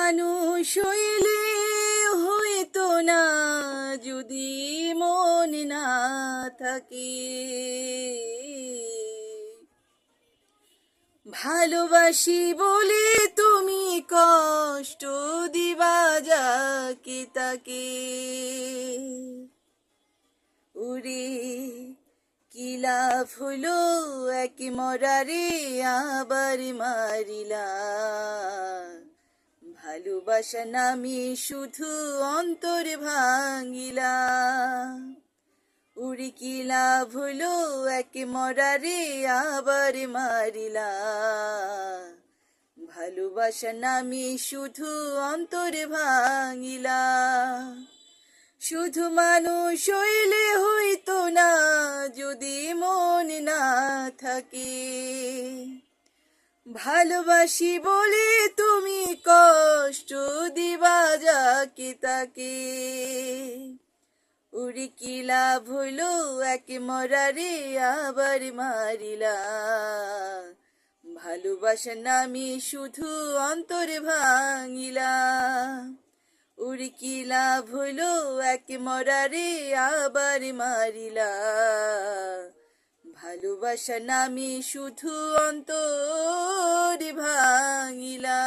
মানুষ হইলে হইতো না যদি মন না থাকে। ভালোবাসি বলে তুমি কষ্ট দিবা যাকে তাকে। ওরে কি লাভ হলো এক মরারে আবার মারিলা। ভালোবাসা নামে শুধু অন্তর ভাঙিলা। ওরে কি লাভ হলো এক মরারে আবার মারিলা। ভালোবাসা নামে শুধু অন্তর ভাঙিলা। শুধু মানুষ হইলে হইতো না যদি মন না থাকে। ভালোবাসি বলে তুমি কষ্ট দিবা যাকে তাকে। ওরে কি লাভ হইলো এক মরারে আবার মারিলা। ভালোবাসা নামে শুধু অন্তর ভাঙিলা। ওরে কি লাভ হইলো এক মরারে আবার মারিলা। ভালোবাসা নামে শুধু অন্তর ভাঙিলা।